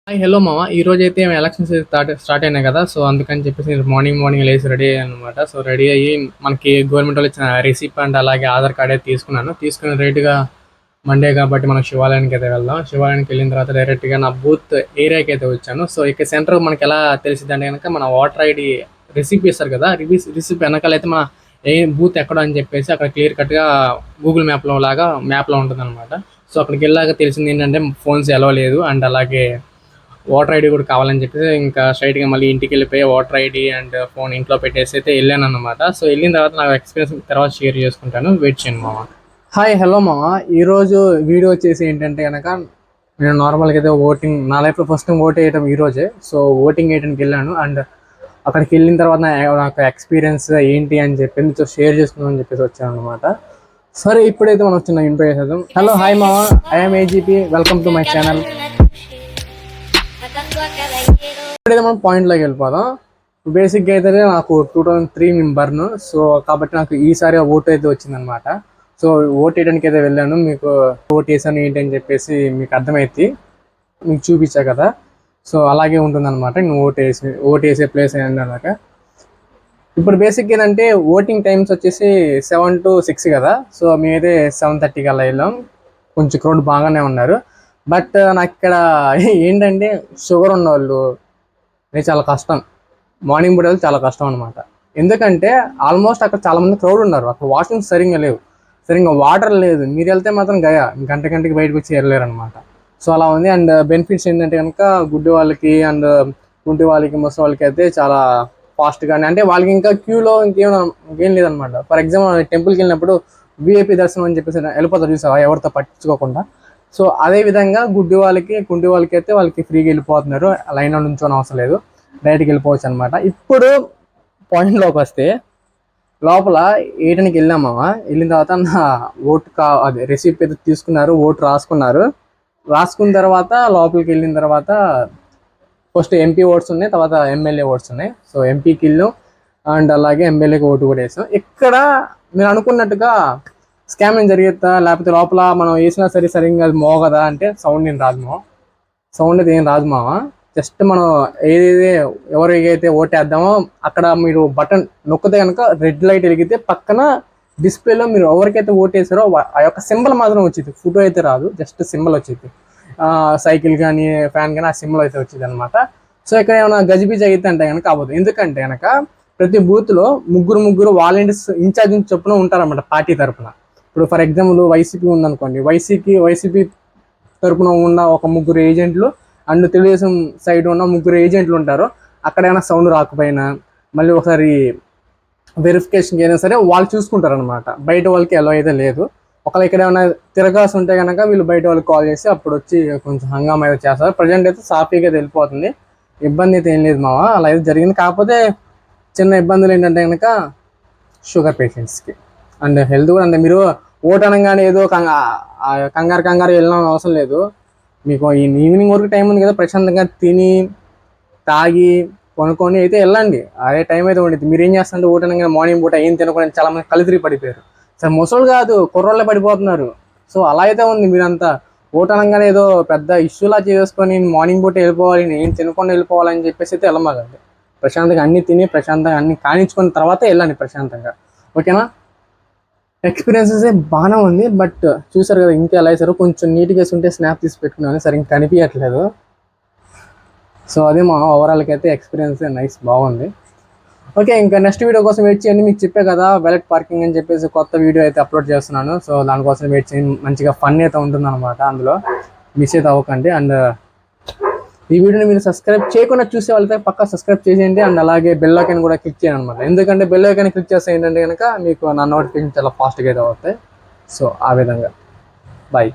Hi hello మామ. ఈ రోజు అయితే ఎలక్షన్స్ స్టార్ట్ అయినాయి కదా. సో అందుకని చెప్పేసి నేను మార్నింగ్ లేసి రెడీ అయ్యాను అనమాట. సో రెడీ అయ్యి మనకి గవర్నమెంట్ వాళ్ళు ఇచ్చిన రిసిప్ట్ అండ్ అలాగే ఆధార్ కార్డ్ అయితే తీసుకుని రైట్గా మండే కాబట్టి మనం శివాలయానికి అయితే వెళ్దాం. శివాలయానికి వెళ్ళిన తర్వాత డైరెక్ట్గా నా బూత్ ఏరియాకి అయితే వచ్చాను. సో ఇక సెంటర్ మనకి ఎలా తెలిసింది అంటే కనుక మన ఓటర్ ఐడి రిసిప్ట్ ఇస్తారు కదా. రిసిప్ట్ వెనకాల అయితే మన ఏ బూత్ ఎక్కడ అని చెప్పేసి అక్కడ క్లియర్ కట్గా గూగుల్ మ్యాప్లో ఉంటుంది అనమాట. సో అక్కడికి వెళ్ళాక తెలిసింది ఏంటంటే ఫోన్స్ ఎలవ లేదు అండ్ అలాగే ఓటర్ ఐడి కూడా కావాలని చెప్పేసి ఇంకా స్ట్రైట్గా మళ్ళీ ఇంటికి వెళ్ళిపోయి ఓటర్ ఐడి అండ్ ఫోన్ ఇంట్లో పెట్టేసి అయితే వెళ్ళాను అనమాట. సో వెళ్ళిన తర్వాత నాకు ఎక్స్పీరియన్స్ తర్వాత షేర్ చేసుకుంటాను. వెయిట్ చేయండి మామ. హాయ్ హలో మామ. ఈరోజు వీడియో వచ్చేసి ఏంటంటే కనుక నేను నార్మల్గా అయితే ఓటింగ్ నా లైఫ్లో ఫస్ట్ టైం ఓట్ వేయడం ఈరోజే. సో ఓటింగ్ వేయడానికి వెళ్ళాను అండ్ అక్కడికి వెళ్ళిన తర్వాత నాకు ఎక్స్పీరియన్స్ ఏంటి అని చెప్పి మీతో షేర్ చేసుకుందామని చెప్పేసి వచ్చాను అనమాట. సరే ఇప్పుడైతే మనం వచ్చిన ఇంట్రో చేసేద్దాం. హలో హాయ్ మామ, I'm AGP, welcome to my channel. ఇప్పుడైతే మనం పాయింట్లోకి వెళ్ళిపోదాం. బేసిక్గా అయితే నాకు 2003 నేను బర్న్. సో కాబట్టి నాకు ఈసారి ఓటు అయితే వచ్చిందనమాట. సో ఓటు వేయడానికి అయితే వెళ్ళాను. మీకు ఓటు వేసాను ఏంటి అని చెప్పేసి మీకు అర్థమైంది, మీకు చూపించా కదా. సో అలాగే ఉంటుందన్నమాట. నేను ఓటు వేసే ప్లేస్ అన్నాక ఇప్పుడు బేసిక్గా ఏంటంటే ఓటింగ్ టైమ్స్ వచ్చేసి 7 to 6 కదా. సో మేమైతే 7:30కి అలా వెళ్ళాం. కొంచెం క్రౌడ్ బాగానే ఉన్నారు. బట్ నాకు ఇక్కడ ఏంటంటే షుగర్ ఉన్నవాళ్ళు చాలా కష్టం. మార్నింగ్ పూట చాలా కష్టం అనమాట. ఎందుకంటే ఆల్మోస్ట్ అక్కడ చాలామంది క్రౌడ్ ఉన్నారు. అక్కడ వాష్రూమ్స్ సరిగ్గా లేవు, సరిగ్గా వాటర్ లేదు. మీరు వెళ్తే మాత్రం గంటకి బయటకు వచ్చి వెళ్ళలేరు అనమాట. సో అలా ఉంది. అండ్ బెనిఫిట్స్ ఏంటంటే కనుక గుడ్డి వాళ్ళకి అండ్ గుంటి వాళ్ళకి ముసలి వాళ్ళకి అయితే చాలా ఫాస్ట్గానే, అంటే వాళ్ళకి ఇంకా క్యూలో ఇంకేం లేదనమాట. ఫర్ ఎగ్జాంపుల్ టెంపుల్కి వెళ్ళినప్పుడు విఐపి దర్శనం అని చెప్పేసి వెళ్ళిపోతారు చూసావా, ఎవరితో పట్టించుకోకుండా. సో అదే విధంగా కుంటి వాళ్ళకి అయితే వాళ్ళకి ఫ్రీగా వెళ్ళిపోతున్నారు. లైన్లో నుంచోని అవసరం లేదు, డైరెక్ట్కి వెళ్ళిపోవచ్చు అనమాట. ఇప్పుడు పాయింట్లోకి వస్తే లోపల 8కి వెళ్ళామా. వెళ్ళిన తర్వాత నా అదే రిసిప్ట్ అయితే తీసుకున్నారు, ఓటు రాసుకున్న తర్వాత లోపలికి వెళ్ళిన తర్వాత ఫస్ట్ ఎంపీ ఓట్స్ ఉన్నాయి, తర్వాత ఎమ్మెల్యే ఓట్స్ ఉన్నాయి. సో ఎంపీకి వెళ్ళాం అండ్ అలాగే ఎమ్మెల్యేకి ఓటు కూడా వేసాం. ఇక్కడ మీరు అనుకున్నట్టుగా స్కామ్ ఏం జరిగేదా, లేకపోతే లోపల మనం వేసినా సరిగ్గా అది మోగదా అంటే సౌండ్ అయితే ఏం రాదు మామ. జస్ట్ మనం ఎవరికైతే ఓటేద్దామో అక్కడ మీరు బటన్ నొక్కితే కనుక రెడ్ లైట్ వెలిగితే పక్కన డిస్ప్లేలో మీరు ఎవరికైతే ఓటేసారో ఆ యొక్క సింబల్ మాత్రం వచ్చింది. ఫోటో అయితే రాదు, జస్ట్ సింబల్ వచ్చింది. సైకిల్ కానీ ఫ్యాన్ కానీ ఆ సింబల్ అయితే వచ్చింది అనమాట. సో ఇక్కడ ఏమైనా గజిబిజి అయితే అంటే కనుక అవ్వదు. ఎందుకంటే కనుక ప్రతి బూత్లో ముగ్గురు వాలంటీర్స్ ఇన్ఛార్జ్ చొప్పున ఉంటారన్నమాట పార్టీ తరఫున. ఇప్పుడు ఫర్ ఎగ్జాంపుల్ వైసీపీ ఉందనుకోండి, వైసీపీ తరపున ఉన్న ఒక 3 ఏజెంట్లు అండ్ తెలుగుదేశం సైడ్ ఉన్న 3 ఏజెంట్లు ఉంటారు. అక్కడ ఏమైనా సౌండ్ రాకపోయినా మళ్ళీ ఒకసారి వెరిఫికేషన్కి అయినా సరే వాళ్ళు చూసుకుంటారు అనమాట. బయట వాళ్ళకి ఎలా అయితే లేదు. ఒకవేళ ఇక్కడ ఏమైనా తిరగాల్సి ఉంటే కనుక వీళ్ళు బయట వాళ్ళకి కాల్ చేసి అప్పుడు వచ్చి కొంచెం హంగామా అయితే చేస్తారు. ప్రజెంట్ అయితే సాఫీగా వెళ్ళిపోతుంది, ఇబ్బంది అయితే ఏం లేదు మామ. అలా అయితే జరిగింది. కాకపోతే చిన్న ఇబ్బందులు ఏంటంటే కనుక షుగర్ పేషెంట్స్కి అండ్ హెల్త్ కూడా. అంటే మీరు ఓట్ అనగానే ఏదో కంగారు వెళ్ళిన అవసరం లేదు. మీకు ఈవినింగ్ వరకు టైం ఉంది కదా, ప్రశాంతంగా తిని తాగి కొనుక్కొని అయితే వెళ్ళండి. అదే టైం అయితే ఉండేది. మీరు ఏం చేస్తారంటే ఓట్ అనగానే మార్నింగ్ పూట ఏం తినకుండా చాలా మంది కలిదిరి పడిపోయారు. సరే ముసలు కాదు, కుర్రోళ్ళే పడిపోతున్నారు. సో అలా అయితే ఉంది. మీరంతా ఓట్ అనగానే ఏదో పెద్ద ఇష్యూలా చేసుకొని మార్నింగ్ పూట వెళ్ళిపోవాలి, ఏం తినకుండా వెళ్ళిపోవాలని చెప్పేసి అయితే వెళ్ళమాకండి. ప్రశాంతంగా అన్ని తిని ప్రశాంతంగా అన్ని కానించుకున్న తర్వాత వెళ్ళండి ప్రశాంతంగా. ఓకేనా? ఎక్స్పీరియన్సెస్ బాగానే ఉంది. బట్ చూసారు కదా ఇంకా ఎలా వేసారు. కొంచెం నీట్గా వేసుకుంటే స్నాప్ తీసి పెట్టుకున్నాను, సరిగ్గా కనిపించట్లేదు. సో అదే మా ఓవరాల్కి అయితే ఎక్స్పీరియన్స్ నైస్, బాగుంది. ఓకే, ఇంకా నెక్స్ట్ వీడియో కోసం వెయిట్ చేయండి. మీకు చెప్పే కదా వ్యాలెట్ పార్కింగ్ అని చెప్పేసి కొత్త వీడియో అయితే అప్లోడ్ చేస్తున్నాను. సో దానికోసం వెయిట్ చేయండి. మంచిగా ఫన్ అయితే ఉంటుంది అనమాట, అందులో మిస్ అయితే అవ్వకండి. అండ్ ఈ వీడియోని మీరు సబ్స్క్రైబ్ చేయకుండా చూసే వాళ్ళతో పక్కా సబ్స్క్రైబ్ చేసేయండి. అండ్ అలాగే బెల్ ఐకాన్ కూడా క్లిక్ చేయండి అనమాట. ఎందుకంటే బెల్ ఐకాన్ క్లిక్ చేస్తే ఏంటంటే కనుక మీకు నా నోటిఫికేషన్ చాలా ఫాస్ట్గా అయితే అవుతాయి. సో ఆ విధంగా బాయ్.